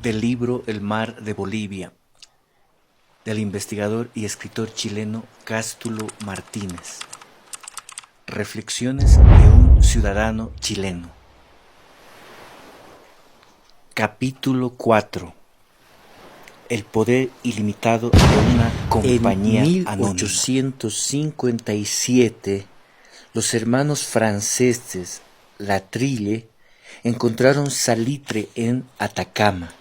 del libro El mar de Bolivia, del investigador y escritor chileno Cástulo Martínez. Reflexiones de un ciudadano chileno. Capítulo 4. El poder ilimitado de una compañía anónima. En 1857, los hermanos franceses Latrille encontraron salitre en Atacama,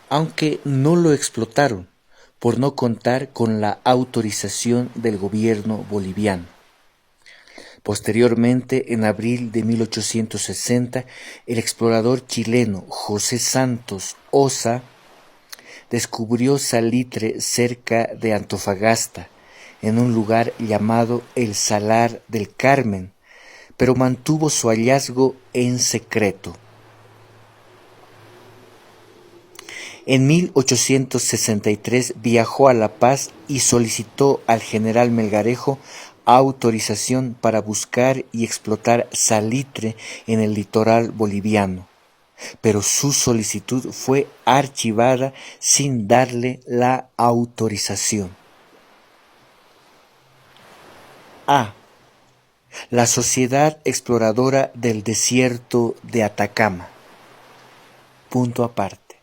aunque no lo explotaron por no contar con la autorización del gobierno boliviano. Posteriormente, en abril de 1860, el explorador chileno José Santos Osa descubrió salitre cerca de Antofagasta, en un lugar llamado el Salar del Carmen, pero mantuvo su hallazgo en secreto. En 1863 viajó a La Paz y solicitó al general Melgarejo autorización para buscar y explotar salitre en el litoral boliviano, pero su solicitud fue archivada sin darle la autorización. A. La Sociedad Exploradora del Desierto de Atacama. Punto aparte.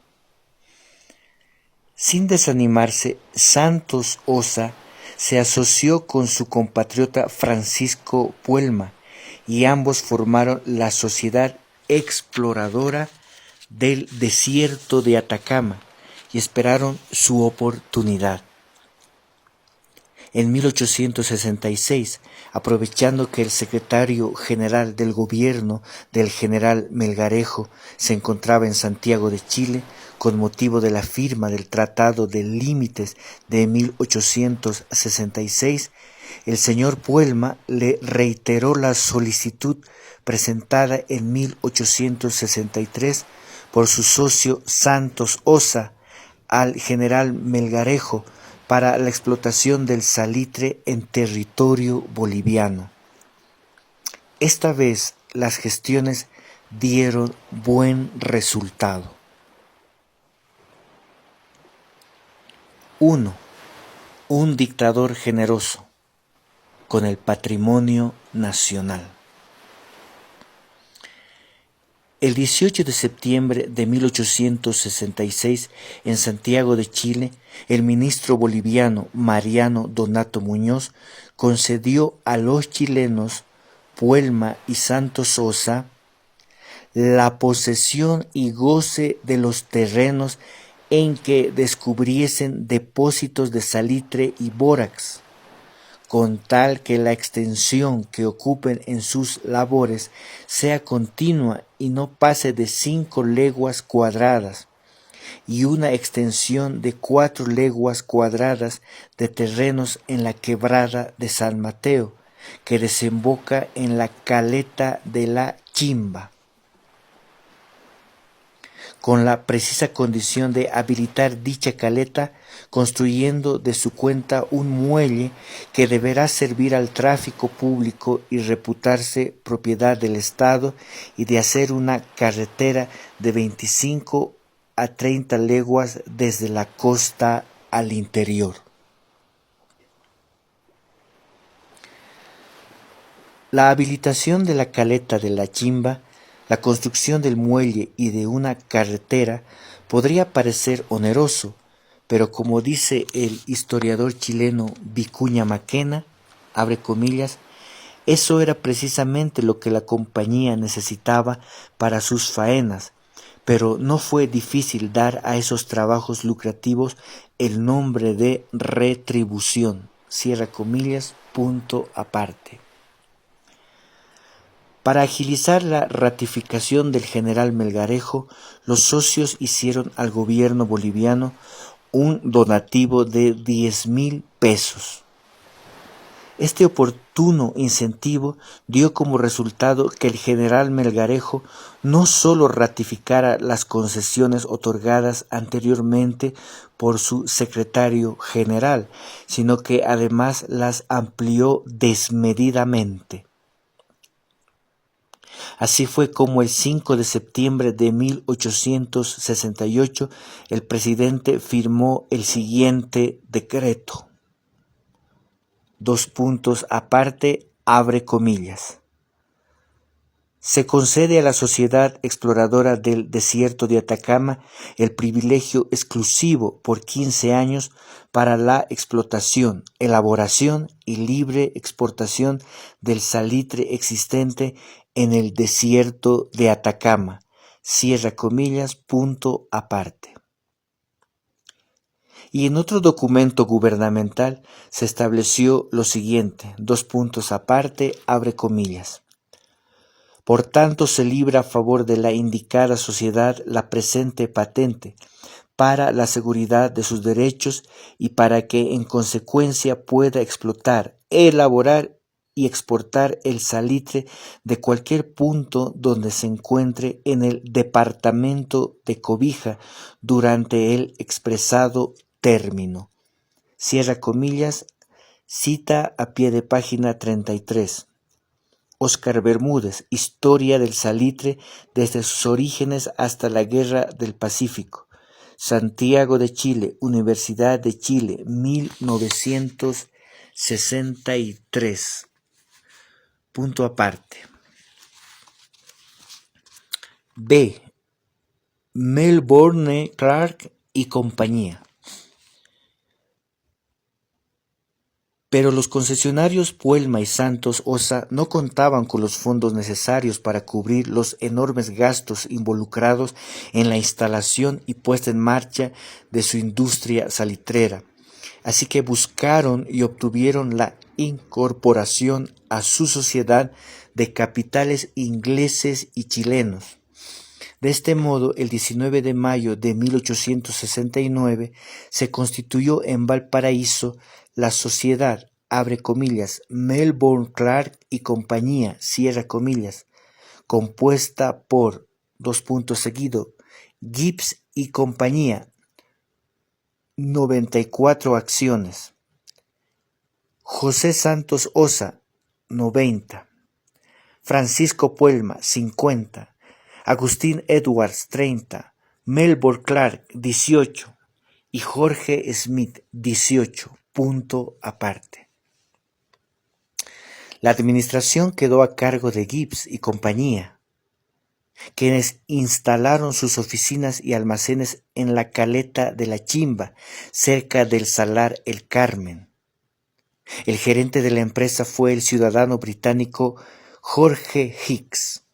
Sin desanimarse, Santos Osa se asoció con su compatriota Francisco Puelma y ambos formaron la Sociedad Exploradora del Desierto de Atacama y esperaron su oportunidad. En 1866, aprovechando que el secretario general del gobierno del general Melgarejo se encontraba en Santiago de Chile con motivo de la firma del Tratado de Límites de 1866, el señor Puelma le reiteró la solicitud presentada en 1863 por su socio Santos Osa al general Melgarejo para la explotación del salitre en territorio boliviano. Esta vez las gestiones dieron buen resultado. 1. Un dictador generoso con el patrimonio nacional. El 18 de septiembre de 1866, en Santiago de Chile, el ministro boliviano Mariano Donato Muñoz concedió a los chilenos Puelma y Santos Osa la posesión y goce de los terrenos en que descubriesen depósitos de salitre y bórax, con tal que la extensión que ocupen en sus labores sea continua y no pase de 5 leguas cuadradas, y una extensión de 4 leguas cuadradas de terrenos en la quebrada de San Mateo, que desemboca en la caleta de la Chimba, con la precisa condición de habilitar dicha caleta, construyendo de su cuenta un muelle que deberá servir al tráfico público y reputarse propiedad del Estado, y de hacer una carretera de 25 a 30 leguas desde la costa al interior. La habilitación de la caleta de la Chimba, la construcción del muelle y de una carretera podría parecer oneroso, pero como dice el historiador chileno Vicuña Maquena, abre comillas, eso era precisamente lo que la compañía necesitaba para sus faenas, pero no fue difícil dar a esos trabajos lucrativos el nombre de retribución, cierra comillas, punto aparte. Para agilizar la ratificación del general Melgarejo, los socios hicieron al gobierno boliviano un donativo de 10,000 pesos. Este oportuno incentivo dio como resultado que el general Melgarejo no solo ratificara las concesiones otorgadas anteriormente por su secretario general, sino que además las amplió desmedidamente. Así fue como el 5 de septiembre de 1868 el presidente firmó el siguiente decreto. Abre comillas. Se concede a la Sociedad Exploradora del Desierto de Atacama el privilegio exclusivo por 15 años para la explotación, elaboración y libre exportación del salitre existente en el desierto de Atacama. Cierra comillas, punto aparte. Y en otro documento gubernamental se estableció lo siguiente, abre comillas. Por tanto, se libra a favor de la indicada sociedad la presente patente para la seguridad de sus derechos y para que en consecuencia pueda explotar, elaborar y exportar el salitre de cualquier punto donde se encuentre en el departamento de Cobija durante el expresado término. Cierra comillas, cita a pie de página 33. Óscar Bermúdez, Historia del Salitre desde sus orígenes hasta la Guerra del Pacífico. Santiago de Chile, Universidad de Chile, 1963. Punto aparte. B. Melbourne Clark y compañía. Pero los concesionarios Puelma y Santos Osa no contaban con los fondos necesarios para cubrir los enormes gastos involucrados en la instalación y puesta en marcha de su industria salitrera. Así que buscaron y obtuvieron la incorporación a su sociedad de capitales ingleses y chilenos. De este modo, el 19 de mayo de 1869 se constituyó en Valparaíso la sociedad, abre comillas, Melbourne Clark y compañía, cierra comillas, compuesta por, Gibbs y compañía, 94 acciones, José Santos Osa, 90, Francisco Puelma, 50, Agustín Edwards, 30, Melbourne Clark, 18 y Jorge Smith, 18. Punto aparte. La administración quedó a cargo de Gibbs y compañía, quienes instalaron sus oficinas y almacenes en la Caleta de la Chimba, cerca del Salar El Carmen. El gerente de la empresa fue el ciudadano británico Jorge Hicks.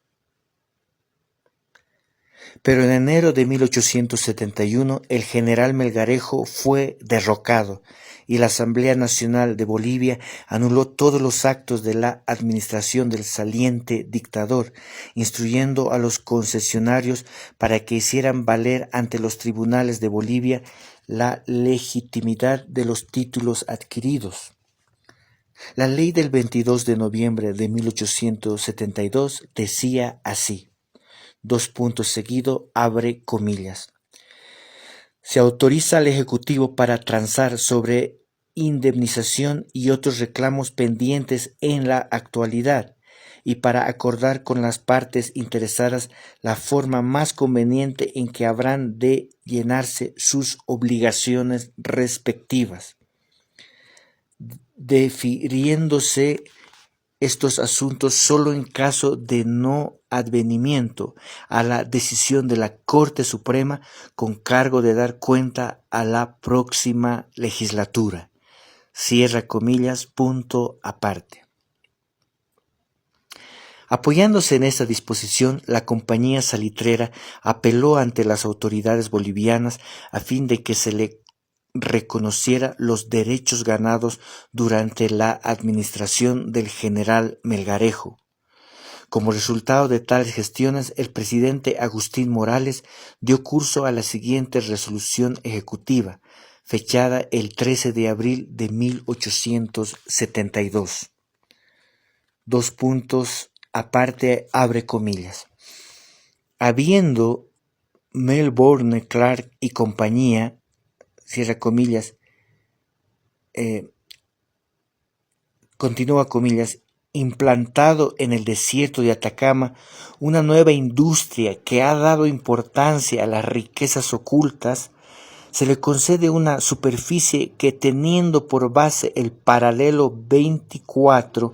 Pero en enero de 1871 el general Melgarejo fue derrocado y la Asamblea Nacional de Bolivia anuló todos los actos de la administración del saliente dictador, instruyendo a los concesionarios para que hicieran valer ante los tribunales de Bolivia la legitimidad de los títulos adquiridos. La ley del 22 de noviembre de 1872 decía así, abre comillas. Se autoriza al Ejecutivo para transar sobre indemnización y otros reclamos pendientes en la actualidad y para acordar con las partes interesadas la forma más conveniente en que habrán de llenarse sus obligaciones respectivas, defiriéndose estos asuntos solo en caso de no advenimiento a la decisión de la Corte Suprema con cargo de dar cuenta a la próxima legislatura. Cierra comillas, punto aparte. Apoyándose en esta disposición, la compañía salitrera apeló ante las autoridades bolivianas a fin de que se le reconociera los derechos ganados durante la administración del general Melgarejo. Como resultado de tales gestiones, el presidente Agustín Morales dio curso a la siguiente resolución ejecutiva, fechada el 13 de abril de 1872. Abre comillas. Habiendo Melbourne Clark y compañía, cierra comillas, continúa comillas, implantado en el desierto de Atacama una nueva industria que ha dado importancia a las riquezas ocultas, se le concede una superficie que, teniendo por base el paralelo 24,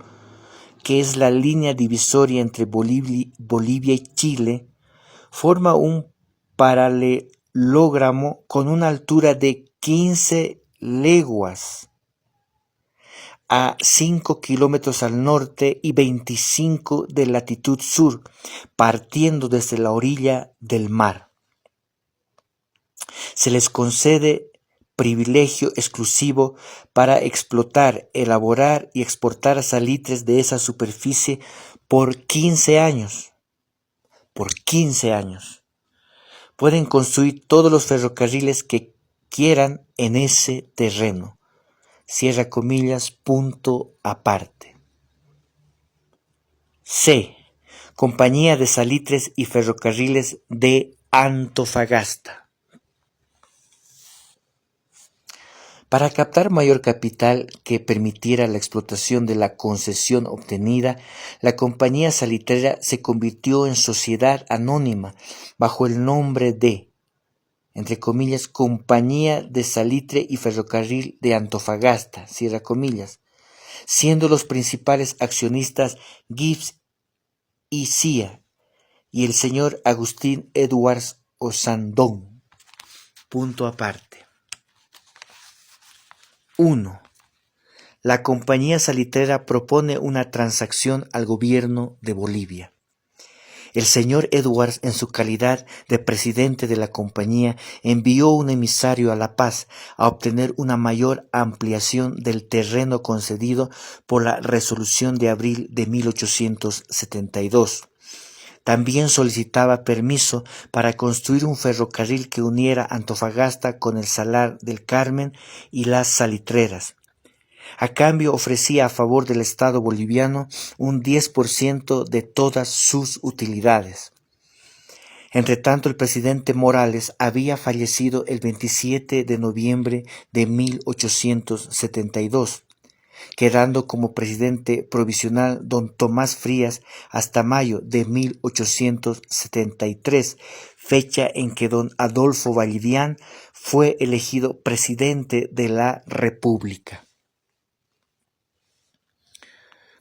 que es la línea divisoria entre Bolivia y Chile, forma un paralelogramo con una altura de 15 leguas a 5 kilómetros al norte y 25 de latitud sur, partiendo desde la orilla del mar. Se les concede privilegio exclusivo para explotar, elaborar y exportar salitres de esa superficie por 15 años. Por 15 años. Pueden construir todos los ferrocarriles que quieran en ese terreno. Cierra comillas, punto aparte. C. Compañía de Salitres y Ferrocarriles de Antofagasta. Para captar mayor capital que permitiera la explotación de la concesión obtenida, la compañía salitrera se convirtió en sociedad anónima bajo el nombre de, entre comillas, Compañía de Salitre y Ferrocarril de Antofagasta, cierra comillas, siendo los principales accionistas Gibbs y Cia y el señor Agustín Edwards Osandón. Punto aparte. 1. La compañía salitrera propone una transacción al gobierno de Bolivia. El señor Edwards, en su calidad de presidente de la compañía, envió un emisario a La Paz a obtener una mayor ampliación del terreno concedido por la resolución de abril de 1872. También solicitaba permiso para construir un ferrocarril que uniera Antofagasta con el Salar del Carmen y las salitreras. A cambio ofrecía a favor del Estado boliviano un 10% de todas sus utilidades. Entretanto, el presidente Morales había fallecido el 27 de noviembre de 1872, quedando como presidente provisional don Tomás Frías hasta mayo de 1873, fecha en que don Adolfo Vallivian fue elegido presidente de la República.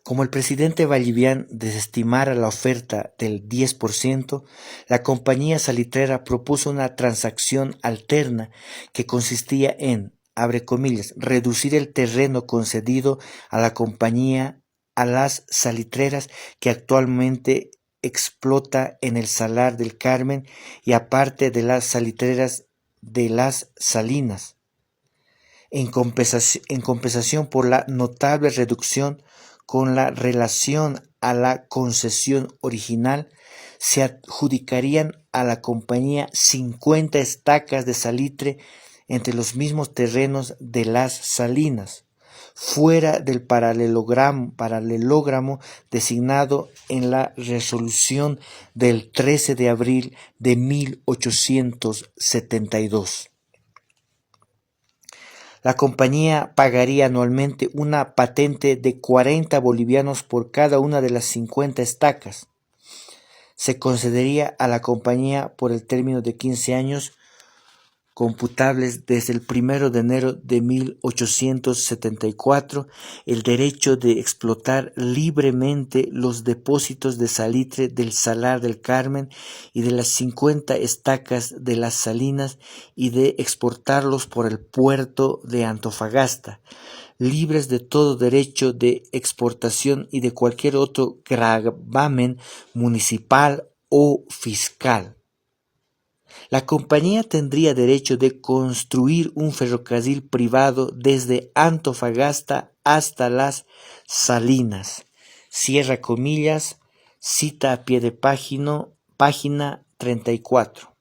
Como el presidente Vallivian desestimara la oferta del 10%, la compañía salitrera propuso una transacción alterna que consistía en, abre comillas, reducir el terreno concedido a la compañía a las salitreras que actualmente explota en el Salar del Carmen y aparte de las salitreras de las Salinas, en compensación por la notable reducción con la relación a la concesión original, se adjudicarían a la compañía 50 estacas de salitre entre los mismos terrenos de las Salinas, fuera del paralelogramo designado en la resolución del 13 de abril de 1872. La compañía pagaría anualmente una patente de 40 bolivianos por cada una de las 50 estacas. Se concedería a la compañía por el término de 15 años computables desde el 1 de enero de 1874 el derecho de explotar libremente los depósitos de salitre del Salar del Carmen y de las 50 estacas de las Salinas y de exportarlos por el puerto de Antofagasta, libres de todo derecho de exportación y de cualquier otro gravamen municipal o fiscal. La compañía tendría derecho de construir un ferrocarril privado desde Antofagasta hasta las Salinas. Cierra comillas, cita a pie de página 34.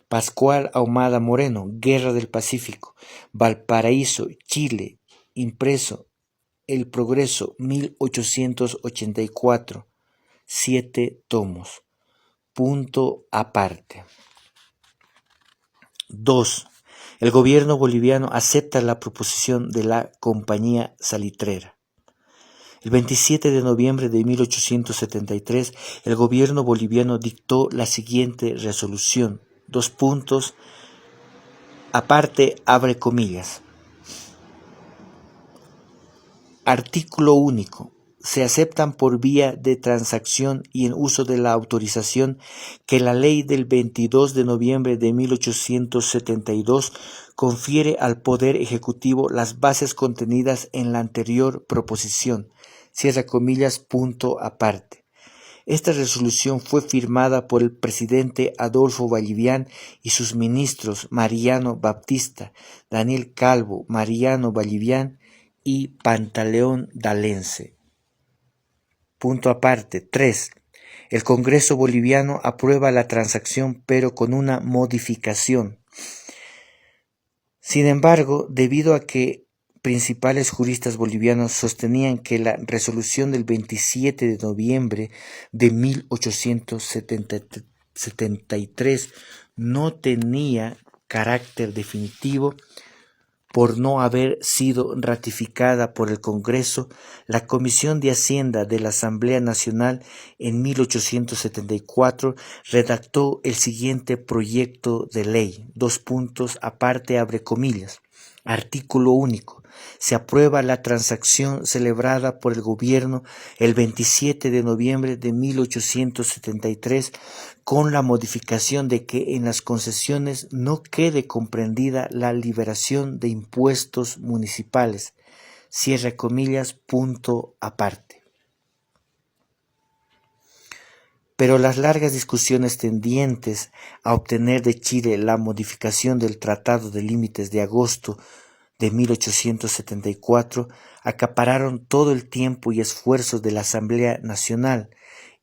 Pascual Ahumada Moreno, Guerra del Pacífico, Valparaíso, Chile, impreso El Progreso, 1884, 7 tomos. Punto aparte. 2. El gobierno boliviano acepta la proposición de la compañía salitrera. El 27 de noviembre de 1873, el gobierno boliviano dictó la siguiente resolución. Dos puntos, aparte, abre comillas. Artículo único. Se aceptan por vía de transacción y en uso de la autorización que la ley del 22 de noviembre de 1872 confiere al Poder Ejecutivo las bases contenidas en la anterior proposición. Cierra comillas, punto aparte. Esta resolución fue firmada por el presidente Adolfo Vallivian y sus ministros Mariano Baptista, Daniel Calvo, Mariano Vallivian y Pantaleón D'Alence. Punto aparte. 3. El Congreso boliviano aprueba la transacción, pero con una modificación. Sin embargo, debido a que principales juristas bolivianos sostenían que la resolución del 27 de noviembre de 1873 no tenía carácter definitivo, por no haber sido ratificada por el Congreso, la Comisión de Hacienda de la Asamblea Nacional en 1874 redactó el siguiente proyecto de ley. Dos puntos aparte, abre comillas. Artículo único. Se aprueba la transacción celebrada por el Gobierno el 27 de noviembre de 1873 con la modificación de que en las concesiones no quede comprendida la liberación de impuestos municipales. Cierra comillas, punto aparte. Pero las largas discusiones tendientes a obtener de Chile la modificación del Tratado de Límites de agosto de 1874 acapararon todo el tiempo y esfuerzos de la Asamblea Nacional,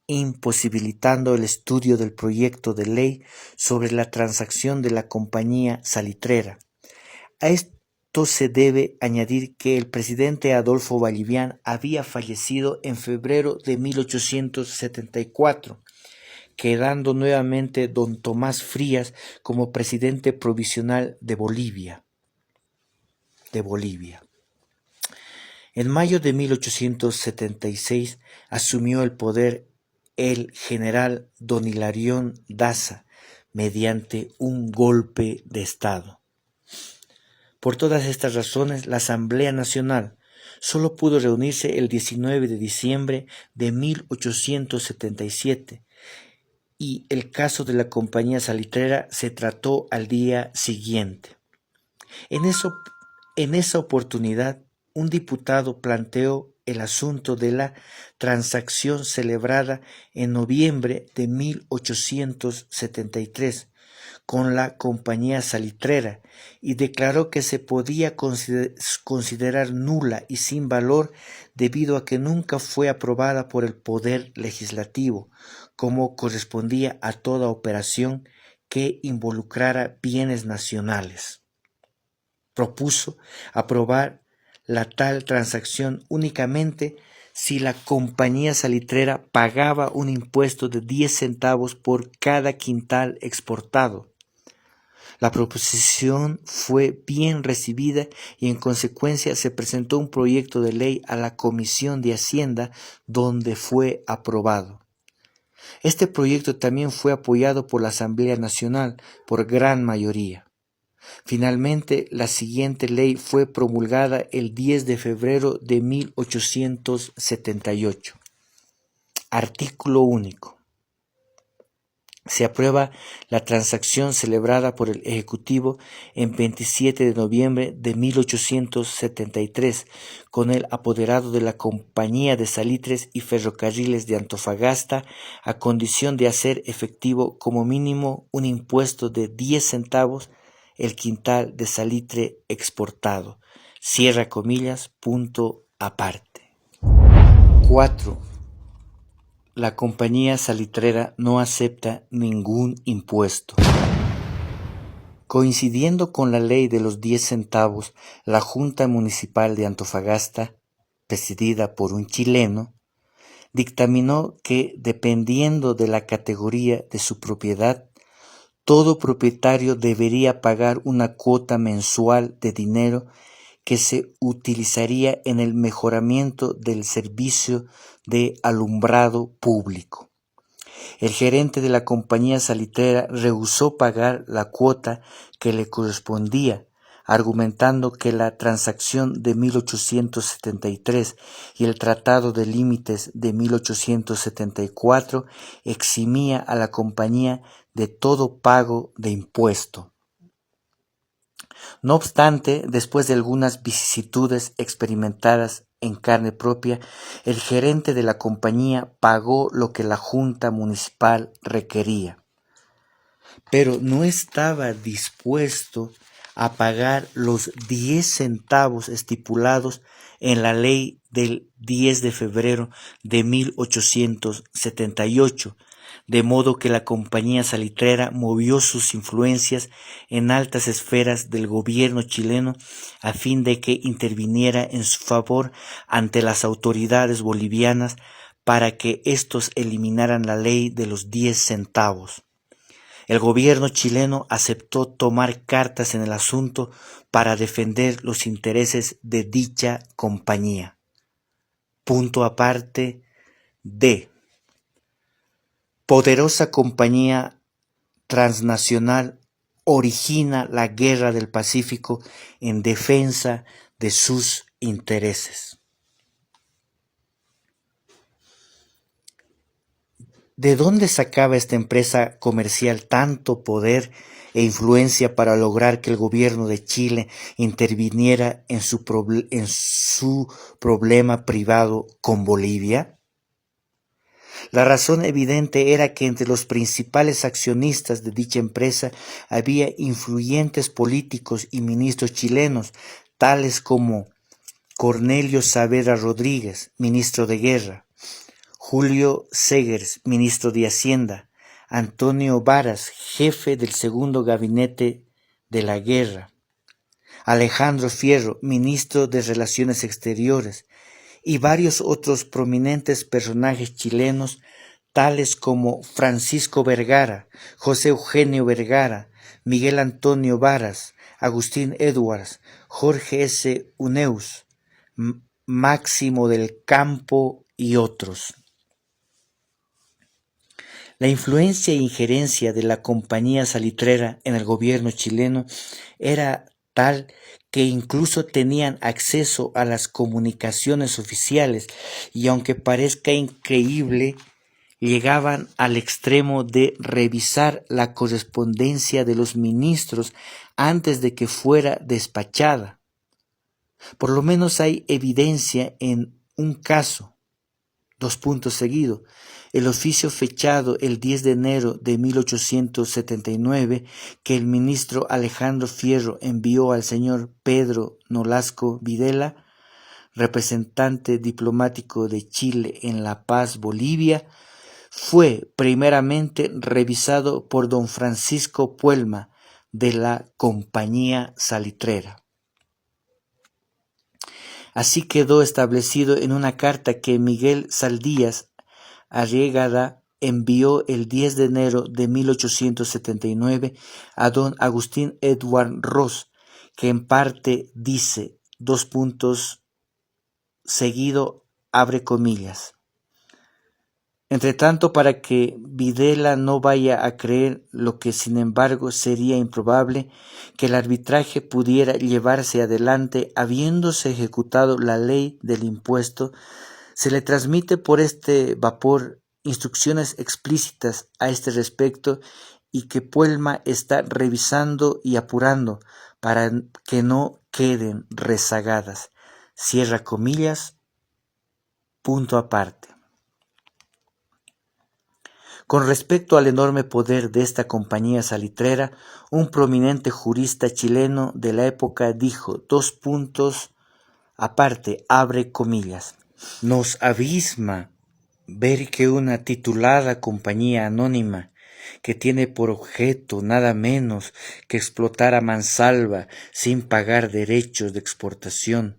imposibilitando el estudio del proyecto de ley sobre la transacción de la compañía salitrera. A esto se debe añadir que el presidente Adolfo Vallivian había fallecido en febrero de 1874, quedando nuevamente don Tomás Frías como presidente provisional de Bolivia. En mayo de 1876 asumió el poder el general don Hilarión Daza mediante un golpe de Estado. Por todas estas razones, la Asamblea Nacional solo pudo reunirse el 19 de diciembre de 1877 y el caso de la compañía salitrera se trató al día siguiente. En esa oportunidad, un diputado planteó el asunto de la transacción celebrada en noviembre de 1873 con la compañía salitrera y declaró que se podía considerar nula y sin valor debido a que nunca fue aprobada por el Poder Legislativo, como correspondía a toda operación que involucrara bienes nacionales. Propuso aprobar la tal transacción únicamente si la compañía salitrera pagaba un impuesto de 10 centavos por cada quintal exportado. La proposición fue bien recibida y en consecuencia se presentó un proyecto de ley a la Comisión de Hacienda donde fue aprobado. Este proyecto también fue apoyado por la Asamblea Nacional por gran mayoría. Finalmente, la siguiente ley fue promulgada el 10 de febrero de 1878. Artículo único. Se aprueba la transacción celebrada por el Ejecutivo en 27 de noviembre de 1873 con el apoderado de la Compañía de Salitres y Ferrocarriles de Antofagasta a condición de hacer efectivo como mínimo un impuesto de 10 centavos el quintal de salitre exportado. Cierra comillas, punto aparte. 4. La compañía salitrera no acepta ningún impuesto. Coincidiendo con la ley de los 10 centavos, la Junta Municipal de Antofagasta, presidida por un chileno, dictaminó que, dependiendo de la categoría de su propiedad, todo propietario debería pagar una cuota mensual de dinero que se utilizaría en el mejoramiento del servicio de alumbrado público. El gerente de la compañía salitrera rehusó pagar la cuota que le correspondía, argumentando que la transacción de 1873 y el Tratado de Límites de 1874 eximía a la compañía de todo pago de impuesto. No obstante, después de algunas vicisitudes experimentadas en carne propia, el gerente de la compañía pagó lo que la Junta Municipal requería, pero no estaba dispuesto a pagar los 10 centavos estipulados en la ley del 10 de febrero de 1878, de modo que la compañía salitrera movió sus influencias en altas esferas del gobierno chileno a fin de que interviniera en su favor ante las autoridades bolivianas para que éstos eliminaran la ley de los 10 centavos. El gobierno chileno aceptó tomar cartas en el asunto para defender los intereses de dicha compañía. Punto aparte D. Poderosa compañía transnacional origina la Guerra del Pacífico en defensa de sus intereses. ¿De dónde sacaba esta empresa comercial tanto poder e influencia para lograr que el gobierno de Chile interviniera en su problema privado con Bolivia? La razón evidente era que entre los principales accionistas de dicha empresa había influyentes políticos y ministros chilenos, tales como Cornelio Saavedra Rodríguez, ministro de Guerra; Julio Segers, ministro de Hacienda; Antonio Varas, jefe del segundo gabinete de la guerra; Alejandro Fierro, ministro de Relaciones Exteriores; y varios otros prominentes personajes chilenos, tales como Francisco Vergara, José Eugenio Vergara, Miguel Antonio Varas, Agustín Edwards, Jorge S. Uneus, Máximo del Campo y otros. La influencia e injerencia de la compañía salitrera en el gobierno chileno era tal que incluso tenían acceso a las comunicaciones oficiales y, aunque parezca increíble, llegaban al extremo de revisar la correspondencia de los ministros antes de que fuera despachada. Por lo menos hay evidencia en un caso. El oficio fechado el 10 de enero de 1879 que el ministro Alejandro Fierro envió al señor Pedro Nolasco Videla, representante diplomático de Chile en La Paz, Bolivia, fue primeramente revisado por don Francisco Puelma de la Compañía Salitrera. Así quedó establecido en una carta que Miguel Saldías Arriegada envió el 10 de enero de 1879 a don Agustín Edward Ross, que en parte dice, seguido, abre comillas: Entretanto, para que Videla no vaya a creer lo que sin embargo sería improbable, que el arbitraje pudiera llevarse adelante habiéndose ejecutado la ley del impuesto, se le transmite por este vapor instrucciones explícitas a este respecto y que Puelma está revisando y apurando para que no queden rezagadas. Cierra comillas, punto aparte. Con respecto al enorme poder de esta compañía salitrera, un prominente jurista chileno de la época dijo, abre comillas: Nos abisma ver que una titulada compañía anónima, que tiene por objeto nada menos que explotar a mansalva, sin pagar derechos de exportación,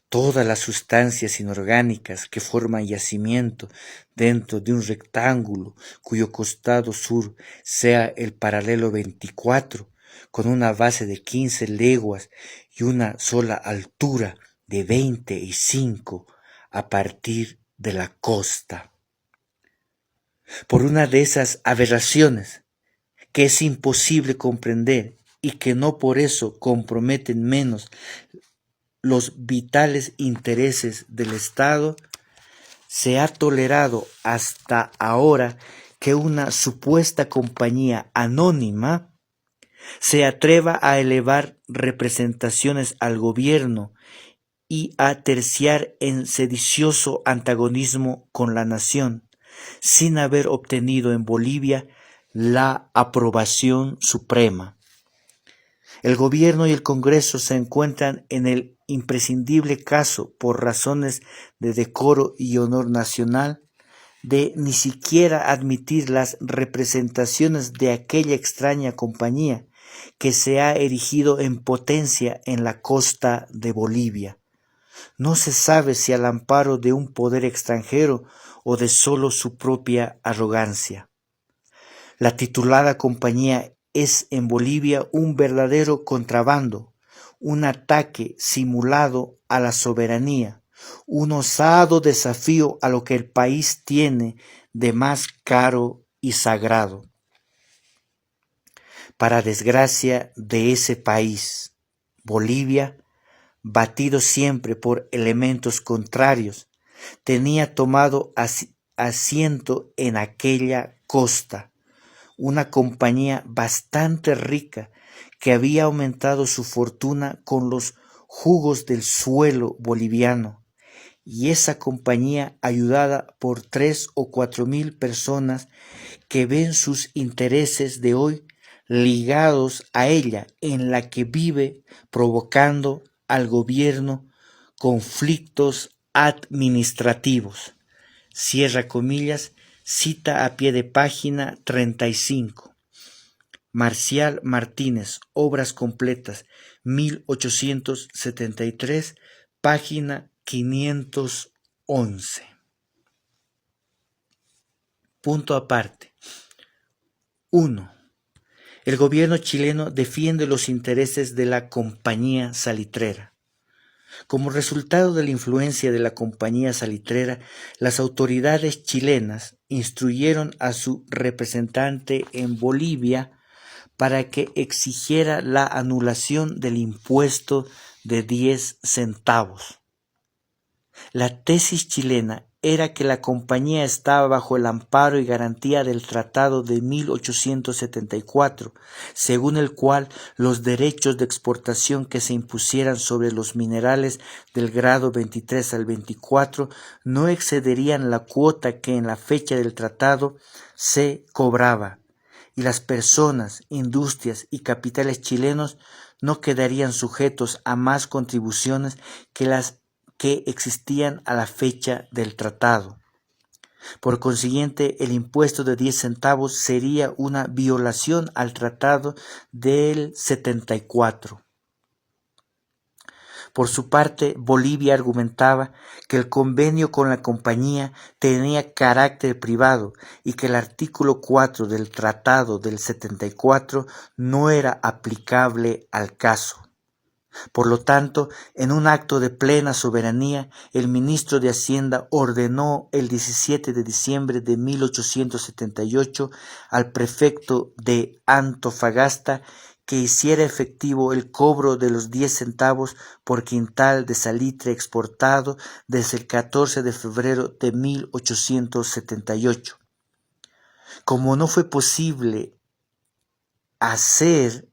todas las sustancias inorgánicas que forman yacimiento dentro de un rectángulo cuyo costado sur sea el paralelo 24, con una base de 15 leguas y una sola altura de 25 a partir de la costa. Por una de esas aberraciones que es imposible comprender y que no por eso comprometen menos los vitales intereses del Estado, se ha tolerado hasta ahora que una supuesta compañía anónima se atreva a elevar representaciones al gobierno y a terciar en sedicioso antagonismo con la nación, sin haber obtenido en Bolivia la aprobación suprema. El gobierno y el Congreso se encuentran en el imprescindible caso, por razones de decoro y honor nacional, de ni siquiera admitir las representaciones de aquella extraña compañía que se ha erigido en potencia en la costa de Bolivia. No se sabe si al amparo de un poder extranjero o de solo su propia arrogancia. La titulada compañía es en Bolivia un verdadero contrabando, un ataque simulado a la soberanía, un osado desafío a lo que el país tiene de más caro y sagrado. Para desgracia de ese país, Bolivia, batido siempre por elementos contrarios, tenía tomado asiento en aquella costa una compañía bastante rica que había aumentado su fortuna con los jugos del suelo boliviano, y esa compañía, ayudada por 3 o 4 mil personas que ven sus intereses de hoy ligados a ella, en la que vive provocando al gobierno conflictos administrativos. Cierra comillas, cita a pie de página 35. Marcial Martínez, Obras Completas, 1873, página 511. Punto aparte. 1. El gobierno chileno defiende los intereses de la compañía salitrera. Como resultado de la influencia de la compañía salitrera, las autoridades chilenas instruyeron a su representante en Bolivia para que exigiera la anulación del impuesto de 10 centavos. La tesis chilena era que la compañía estaba bajo el amparo y garantía del Tratado de 1874, según el cual los derechos de exportación que se impusieran sobre los minerales del grado 23 al 24 no excederían la cuota que en la fecha del tratado se cobraba, y las personas, industrias y capitales chilenos no quedarían sujetos a más contribuciones que las que existían a la fecha del tratado. Por consiguiente, el impuesto de 10 centavos sería una violación al tratado del 74. Por su parte, Bolivia argumentaba que el convenio con la compañía tenía carácter privado y que el artículo 4 del Tratado del 74 no era aplicable al caso. Por lo tanto, en un acto de plena soberanía, el ministro de Hacienda ordenó el 17 de diciembre de 1878 al prefecto de Antofagasta que hiciera efectivo el cobro de los 10 centavos por quintal de salitre exportado desde el 14 de febrero de 1878. Como no fue posible hacer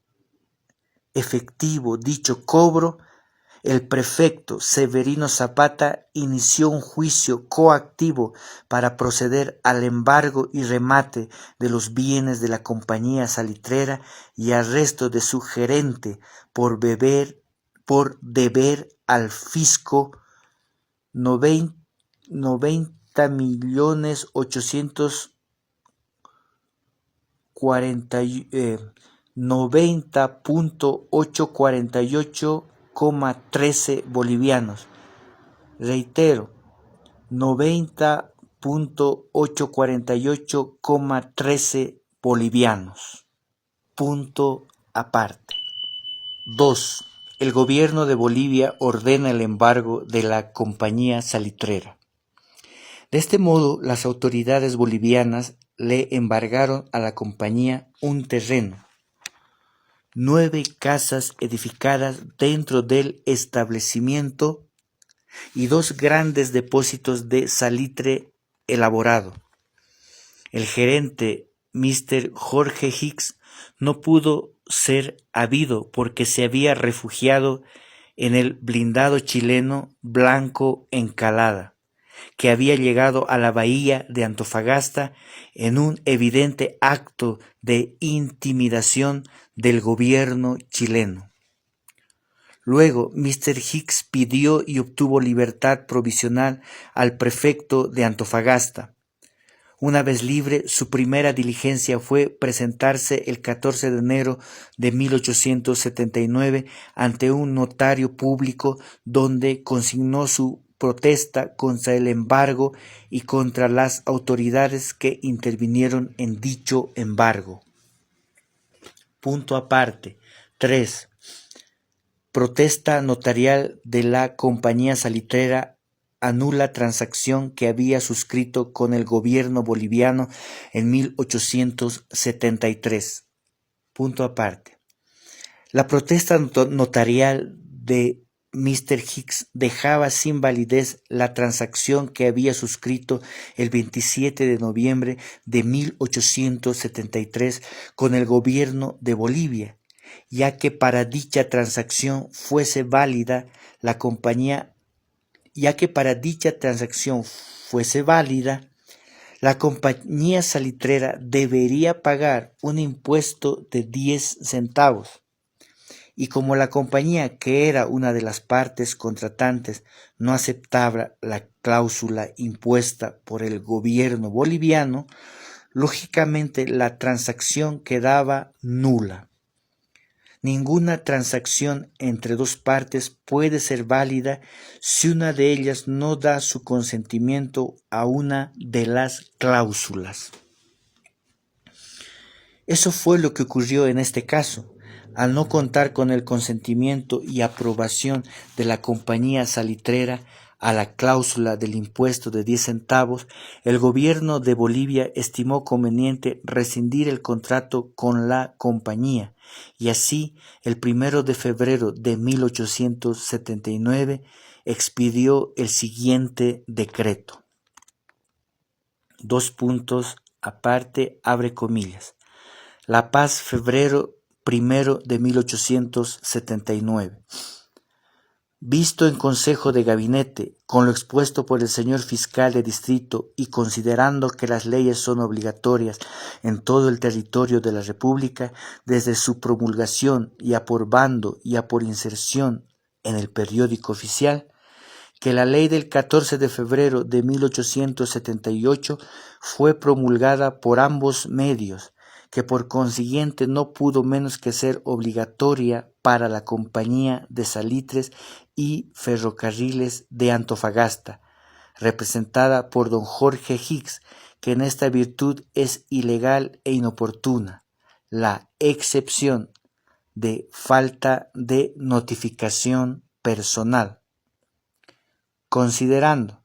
efectivo dicho cobro, el prefecto Severino Zapata inició un juicio coactivo para proceder al embargo y remate de los bienes de la compañía salitrera y arresto de su gerente por deber al fisco 90.848,13 bolivianos. Reitero, 90.848,13 bolivianos. Punto aparte. 2. El gobierno de Bolivia ordena el embargo de la compañía salitrera. De este modo, las autoridades bolivianas le embargaron a la compañía un terreno, 9 casas edificadas dentro del establecimiento y 2 grandes depósitos de salitre elaborado. El gerente, Mr. Jorge Hicks, no pudo ser habido porque se había refugiado en el blindado chileno Blanco Encalada, que había llegado a la bahía de Antofagasta en un evidente acto de intimidación del gobierno chileno. Luego, Mr. Hicks pidió y obtuvo libertad provisional al prefecto de Antofagasta. Una vez libre, su primera diligencia fue presentarse el 14 de enero de 1879 ante un notario público donde consignó su protesta contra el embargo y contra las autoridades que intervinieron en dicho embargo. Punto aparte. 3. Protesta notarial de la compañía salitrera anula transacción que había suscrito con el gobierno boliviano en 1873. Punto aparte. La protesta notarial de Mr. Hicks dejaba sin validez la transacción que había suscrito el 27 de noviembre de 1873 con el gobierno de Bolivia, ya que para dicha transacción fuese válida, la compañía salitrera debería pagar un impuesto de 10 centavos. Y como la compañía, que era una de las partes contratantes, no aceptaba la cláusula impuesta por el gobierno boliviano, lógicamente la transacción quedaba nula. Ninguna transacción entre dos partes puede ser válida si una de ellas no da su consentimiento a una de las cláusulas. Eso fue lo que ocurrió en este caso. Al no contar con el consentimiento y aprobación de la compañía salitrera a la cláusula del impuesto de 10 centavos, el gobierno de Bolivia estimó conveniente rescindir el contrato con la compañía, y así, el 1 de febrero de 1879, expidió el siguiente decreto. 2 puntos aparte, abre comillas. La Paz, febrero 1 de 1879. Visto en Consejo de Gabinete, con lo expuesto por el señor fiscal de distrito y considerando que las leyes son obligatorias en todo el territorio de la República, desde su promulgación y a por bando y a por inserción en el periódico oficial, que la ley del 14 de febrero de 1878 fue promulgada por ambos medios, que por consiguiente no pudo menos que ser obligatoria para la Compañía de Salitres y Ferrocarriles de Antofagasta, representada por don Jorge Hicks, que en esta virtud es ilegal e inoportuna, la excepción de falta de notificación personal. Considerando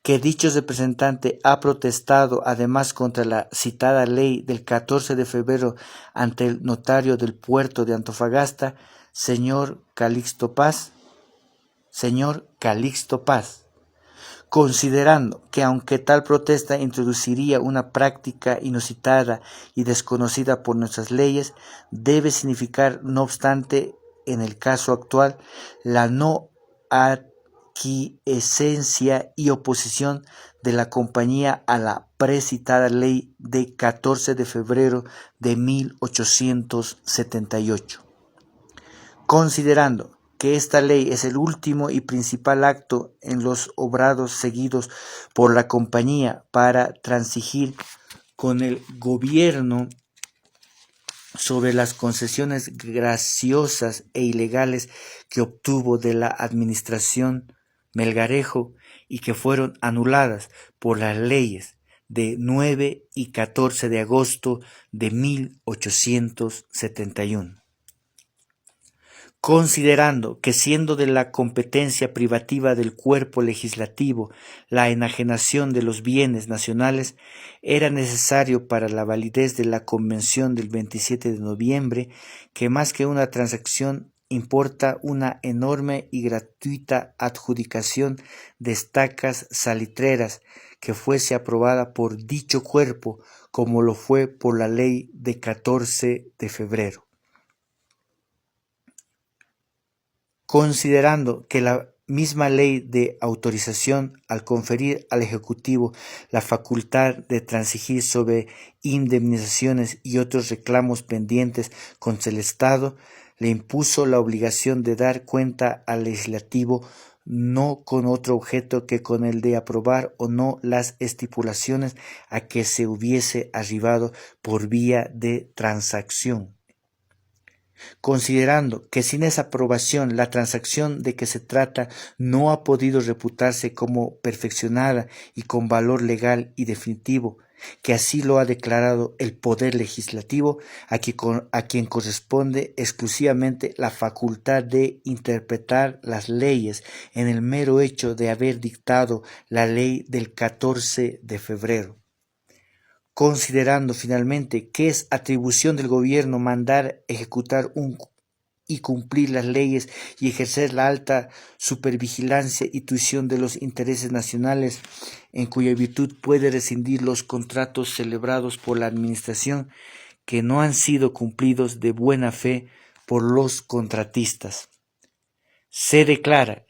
que dicho representante ha protestado además contra la citada ley del 14 de febrero ante el notario del puerto de Antofagasta, señor Calixto Paz, considerando que aunque tal protesta introduciría una práctica inusitada y desconocida por nuestras leyes, debe significar, no obstante, en el caso actual, la no aquiescencia y oposición de la compañía a la precitada ley de 14 de febrero de 1878. Considerando que esta ley es el último y principal acto en los obrados seguidos por la compañía para transigir con el gobierno sobre las concesiones graciosas e ilegales que obtuvo de la administración Melgarejo y que fueron anuladas por las leyes de 9 y 14 de agosto de 1871. considerando que siendo de la competencia privativa del cuerpo legislativo la enajenación de los bienes nacionales, era necesario para la validez de la Convención del 27 de noviembre que más que una transacción importa una enorme y gratuita adjudicación de estacas salitreras que fuese aprobada por dicho cuerpo como lo fue por la ley de 14 de febrero. Considerando que la misma ley de autorización, al conferir al Ejecutivo la facultad de transigir sobre indemnizaciones y otros reclamos pendientes contra el Estado, le impuso la obligación de dar cuenta al Legislativo no con otro objeto que con el de aprobar o no las estipulaciones a que se hubiese arribado por vía de transacción. Considerando que sin esa aprobación la transacción de que se trata no ha podido reputarse como perfeccionada y con valor legal y definitivo, que así lo ha declarado el Poder Legislativo, a quien corresponde exclusivamente la facultad de interpretar las leyes en el mero hecho de haber dictado la ley del 14 de febrero. Considerando finalmente que es atribución del gobierno mandar, ejecutar y cumplir las leyes y ejercer la alta supervigilancia y tuición de los intereses nacionales, en cuya virtud puede rescindir los contratos celebrados por la administración que no han sido cumplidos de buena fe por los contratistas. Se declara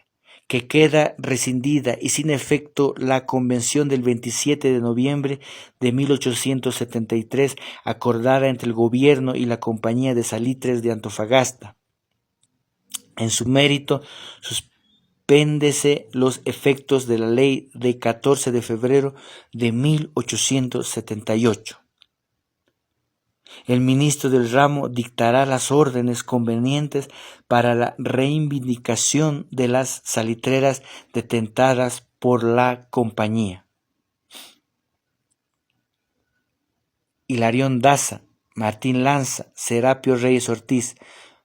que queda rescindida y sin efecto la Convención del 27 de noviembre de 1873 acordada entre el Gobierno y la Compañía de Salitres de Antofagasta. En su mérito, suspéndese los efectos de la ley de 14 de febrero de 1878. El ministro del ramo dictará las órdenes convenientes para la reivindicación de las salitreras detentadas por la compañía. Hilarión Daza, Martín Lanza, Serapio Reyes Ortiz,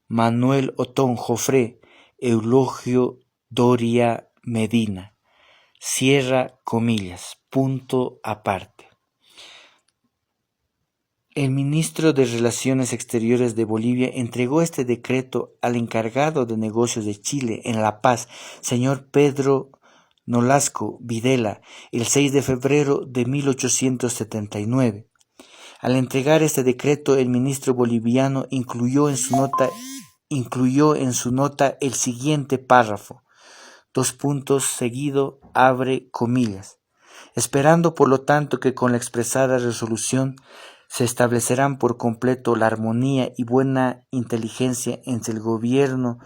Manuel Otón Jofré, Eulogio Doria Medina. Cierra comillas, punto aparte. El ministro de Relaciones Exteriores de Bolivia entregó este decreto al encargado de negocios de Chile en La Paz, señor Pedro Nolasco Videla, el 6 de febrero de 1879. Al entregar este decreto, el ministro boliviano incluyó en su nota el siguiente párrafo, seguido, abre comillas, esperando por lo tanto que con la expresada resolución se establecerán por completo la armonía y buena inteligencia entre el gobierno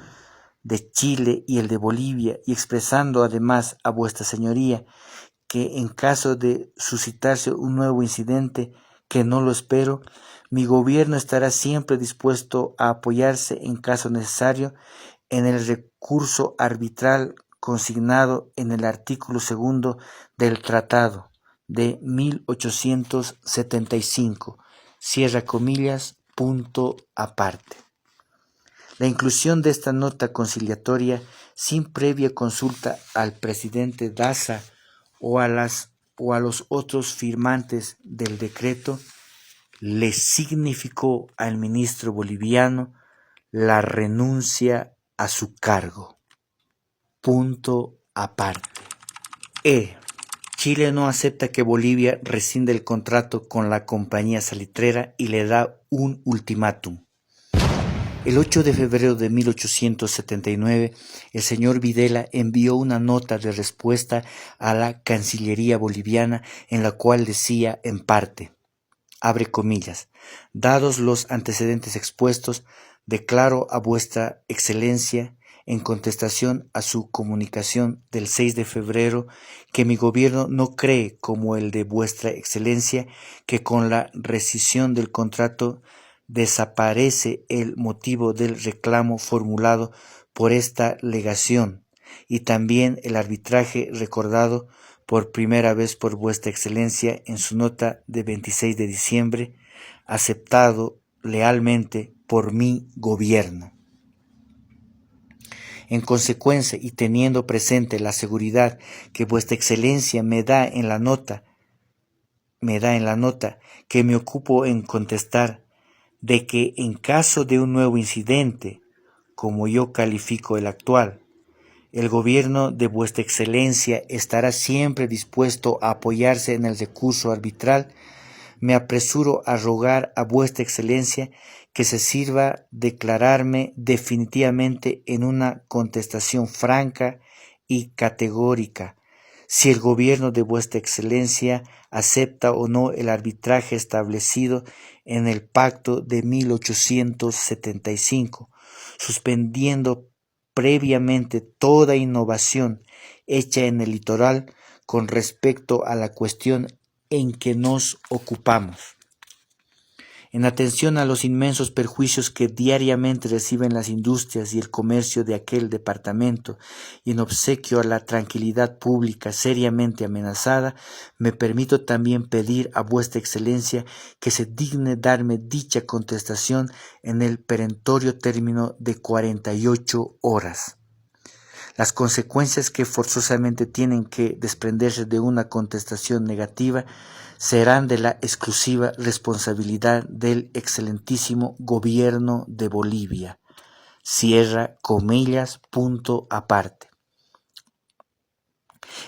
de Chile y el de Bolivia, y expresando además a vuestra señoría que en caso de suscitarse un nuevo incidente, que no lo espero, mi gobierno estará siempre dispuesto a apoyarse en caso necesario en el recurso arbitral consignado en el artículo 2 del Tratado de 1875, cierra comillas, punto aparte. La inclusión de esta nota conciliatoria sin previa consulta al presidente Daza o a los otros firmantes del decreto le significó al ministro boliviano la renuncia a su cargo. Punto aparte. Chile no acepta que Bolivia rescinde el contrato con la compañía salitrera y le da un ultimátum. El 8 de febrero de 1879, el señor Videla envió una nota de respuesta a la Cancillería boliviana en la cual decía en parte, abre comillas, dados los antecedentes expuestos, declaro a vuestra excelencia, en contestación a su comunicación del 6 de febrero, que mi gobierno no cree, como el de vuestra excelencia, que con la rescisión del contrato desaparece el motivo del reclamo formulado por esta legación y también el arbitraje recordado por primera vez por vuestra excelencia en su nota de 26 de diciembre, aceptado lealmente por mi gobierno. En consecuencia, y teniendo presente la seguridad que vuestra excelencia me da en la nota que me ocupo en contestar, de que en caso de un nuevo incidente, como yo califico el actual, el gobierno de vuestra excelencia estará siempre dispuesto a apoyarse en el recurso arbitral, me apresuro a rogar a vuestra excelencia que se sirva declararme definitivamente en una contestación franca y categórica, si el gobierno de vuestra excelencia acepta o no el arbitraje establecido en el pacto de 1875, suspendiendo previamente toda innovación hecha en el litoral con respecto a la cuestión en que nos ocupamos. En atención a los inmensos perjuicios que diariamente reciben las industrias y el comercio de aquel departamento y en obsequio a la tranquilidad pública seriamente amenazada, me permito también pedir a vuestra excelencia que se digne darme dicha contestación en el perentorio término de 48 horas. Las consecuencias que forzosamente tienen que desprenderse de una contestación negativa serán de la exclusiva responsabilidad del excelentísimo gobierno de Bolivia. Cierra comillas, punto aparte.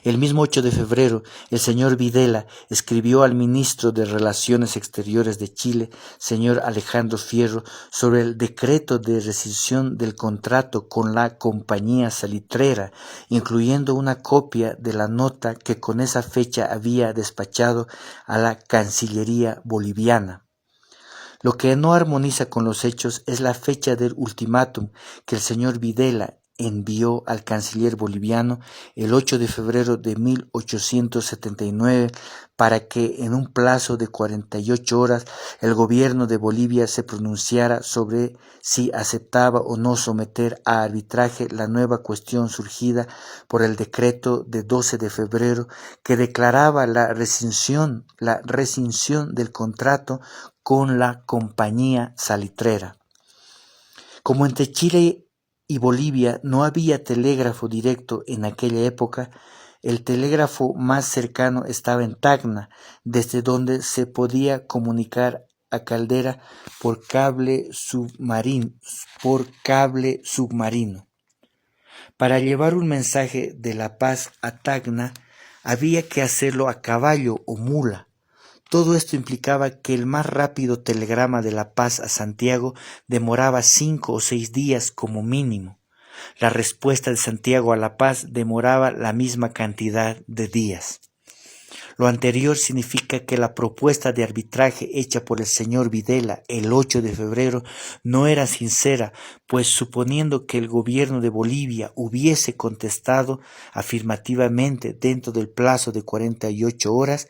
El mismo 8 de febrero, el señor Videla escribió al ministro de Relaciones Exteriores de Chile, señor Alejandro Fierro, sobre el decreto de rescisión del contrato con la compañía salitrera, incluyendo una copia de la nota que con esa fecha había despachado a la Cancillería boliviana. Lo que no armoniza con los hechos es la fecha del ultimátum que el señor Videla envió al canciller boliviano el 8 de febrero de 1879 para que en un plazo de 48 horas el gobierno de Bolivia se pronunciara sobre si aceptaba o no someter a arbitraje la nueva cuestión surgida por el decreto de 12 de febrero que declaraba la rescisión del contrato con la compañía salitrera. Como entre Chile y Bolivia no había telégrafo directo en aquella época, el telégrafo más cercano estaba en Tacna, desde donde se podía comunicar a Caldera por cable submarino. Para llevar un mensaje de la paz a Tacna había que hacerlo a caballo o mula. Todo esto implicaba que el más rápido telegrama de La Paz a Santiago demoraba 5 o 6 días como mínimo. La respuesta de Santiago a La Paz demoraba la misma cantidad de días. Lo anterior significa que la propuesta de arbitraje hecha por el señor Videla el 8 de febrero no era sincera, pues suponiendo que el gobierno de Bolivia hubiese contestado afirmativamente dentro del plazo de 48 horas,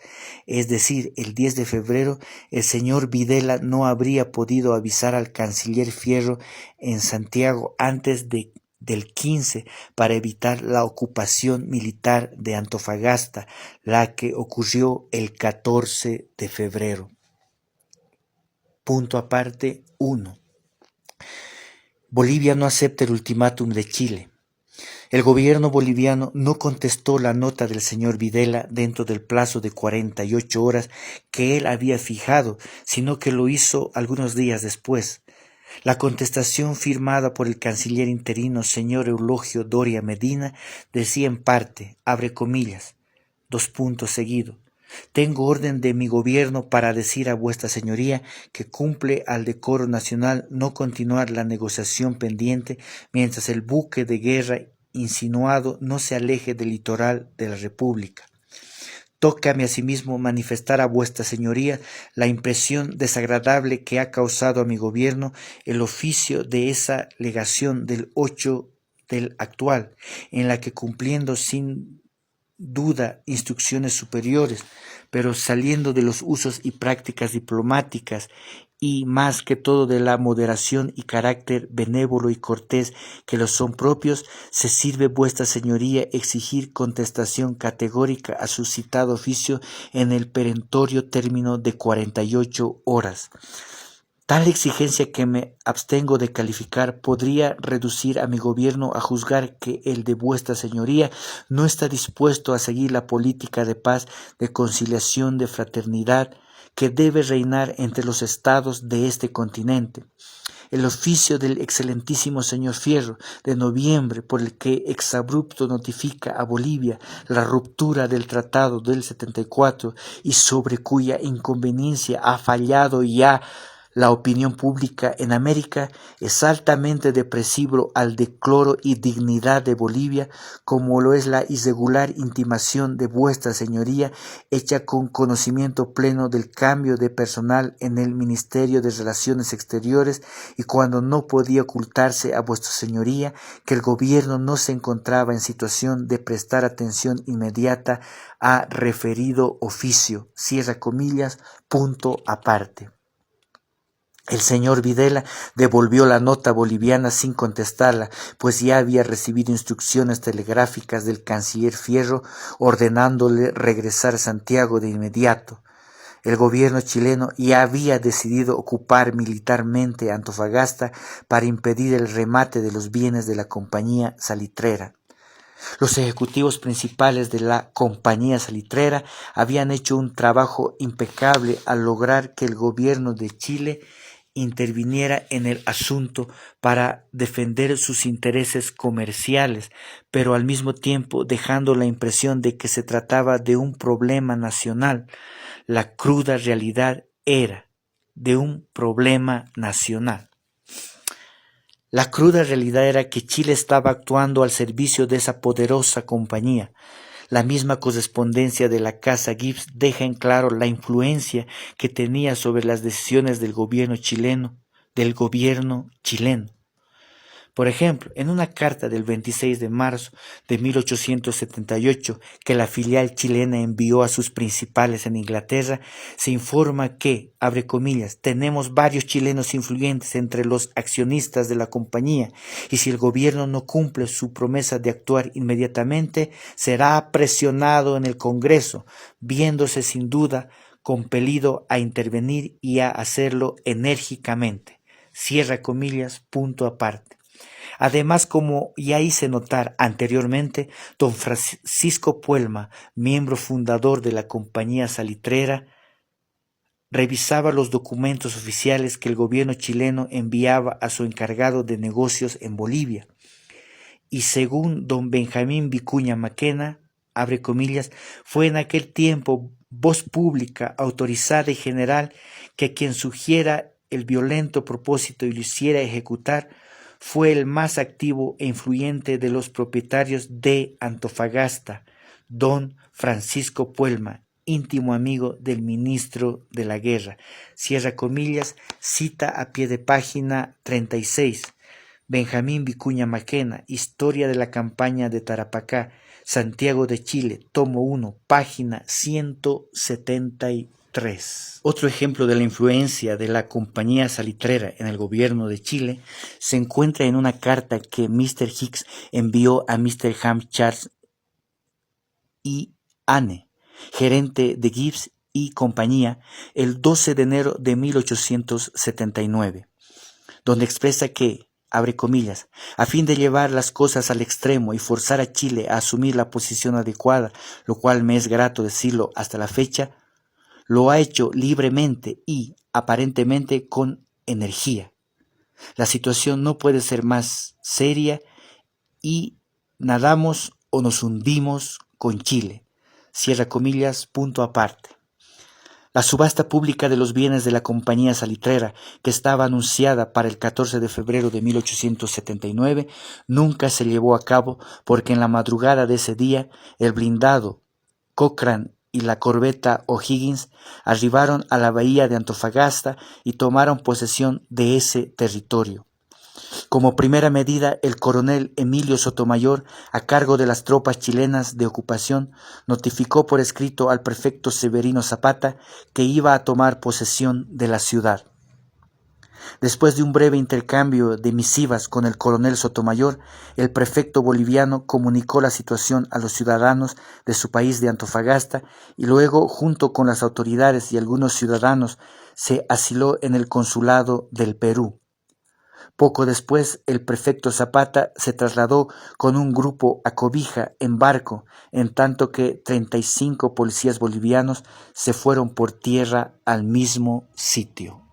es decir, el 10 de febrero, el señor Videla no habría podido avisar al canciller Fierro en Santiago antes del 15 para evitar la ocupación militar de Antofagasta, la que ocurrió el 14 de febrero. Punto aparte 1. Bolivia no acepta el ultimátum de Chile. El gobierno boliviano no contestó la nota del señor Videla dentro del plazo de 48 horas que él había fijado, sino que lo hizo algunos días después. La contestación firmada por el canciller interino señor Eulogio Doria Medina decía en parte, abre comillas, : tengo orden de mi gobierno para decir a vuestra señoría que cumple al decoro nacional no continuar la negociación pendiente mientras el buque de guerra insinuado no se aleje del litoral de la República. Tócame asimismo manifestar a vuestra señoría la impresión desagradable que ha causado a mi gobierno el oficio de esa legación del 8 del actual, en la que cumpliendo sin duda instrucciones superiores, pero saliendo de los usos y prácticas diplomáticas y más que todo de la moderación y carácter benévolo y cortés que los son propios, se sirve vuestra señoría exigir contestación categórica a su citado oficio en el perentorio término de 48 horas. Tal exigencia que me abstengo de calificar podría reducir a mi gobierno a juzgar que el de vuestra señoría no está dispuesto a seguir la política de paz, de conciliación, de fraternidad que debe reinar entre los estados de este continente. El oficio del excelentísimo señor Fierro de noviembre, por el que exabrupto notifica a Bolivia la ruptura del tratado del 74 y sobre cuya inconveniencia ha fallado ya la opinión pública en América, es altamente depresivo al decoro y dignidad de Bolivia, como lo es la irregular intimación de vuestra señoría, hecha con conocimiento pleno del cambio de personal en el Ministerio de Relaciones Exteriores, y cuando no podía ocultarse a vuestra señoría que el gobierno no se encontraba en situación de prestar atención inmediata a referido oficio. Cierra comillas, punto aparte. El señor Videla devolvió la nota boliviana sin contestarla, pues ya había recibido instrucciones telegráficas del canciller Fierro ordenándole regresar a Santiago de inmediato. El gobierno chileno ya había decidido ocupar militarmente Antofagasta para impedir el remate de los bienes de la compañía salitrera. Los ejecutivos principales de la compañía salitrera habían hecho un trabajo impecable al lograr que el gobierno de Chile interviniera en el asunto para defender sus intereses comerciales, pero al mismo tiempo dejando la impresión de que se trataba de un problema nacional. La cruda realidad era de un problema nacional. La cruda realidad era que Chile estaba actuando al servicio de esa poderosa compañía. La misma correspondencia de la Casa Gibbs deja en claro la influencia que tenía sobre las decisiones del gobierno chileno. Por ejemplo, en una carta del 26 de marzo de 1878 que la filial chilena envió a sus principales en Inglaterra, se informa que, abre comillas, tenemos varios chilenos influyentes entre los accionistas de la compañía y si el gobierno no cumple su promesa de actuar inmediatamente, será presionado en el Congreso, viéndose sin duda compelido a intervenir y a hacerlo enérgicamente. Cierra comillas, punto aparte. Además, como ya hice notar anteriormente, don Francisco Puelma, miembro fundador de la compañía salitrera, revisaba los documentos oficiales que el gobierno chileno enviaba a su encargado de negocios en Bolivia. Y según don Benjamín Vicuña Maquena, abre comillas, fue en aquel tiempo voz pública, autorizada y general que quien sugiera el violento propósito y lo hiciera ejecutar fue el más activo e influyente de los propietarios de Antofagasta, don Francisco Puelma, íntimo amigo del ministro de la Guerra. Cierra comillas, cita a pie de página 36. Benjamín Vicuña Maquena, Historia de la campaña de Tarapacá, Santiago de Chile, tomo 1, página 173. Otro ejemplo de la influencia de la compañía salitrera en el gobierno de Chile se encuentra en una carta que Mr. Hicks envió a Mr. Ham Charles y Anne, gerente de Gibbs y compañía, el 12 de enero de 1879, donde expresa que, abre comillas, a fin de llevar las cosas al extremo y forzar a Chile a asumir la posición adecuada, lo cual me es grato decirlo hasta la fecha, lo ha hecho libremente y, aparentemente, con energía. La situación no puede ser más seria y nadamos o nos hundimos con Chile. Cierra comillas, punto aparte. La subasta pública de los bienes de la compañía salitrera, que estaba anunciada para el 14 de febrero de 1879, nunca se llevó a cabo porque en la madrugada de ese día el blindado Cochrane y la corbeta O'Higgins arribaron a la bahía de Antofagasta y tomaron posesión de ese territorio. Como primera medida, el coronel Emilio Sotomayor, a cargo de las tropas chilenas de ocupación, notificó por escrito al prefecto Severino Zapata que iba a tomar posesión de la ciudad. Después de un breve intercambio de misivas con el coronel Sotomayor, el prefecto boliviano comunicó la situación a los ciudadanos de su país de Antofagasta y luego, junto con las autoridades y algunos ciudadanos, se asiló en el consulado del Perú. Poco después, el prefecto Zapata se trasladó con un grupo a Cobija en barco, en tanto que 35 policías bolivianos se fueron por tierra al mismo sitio.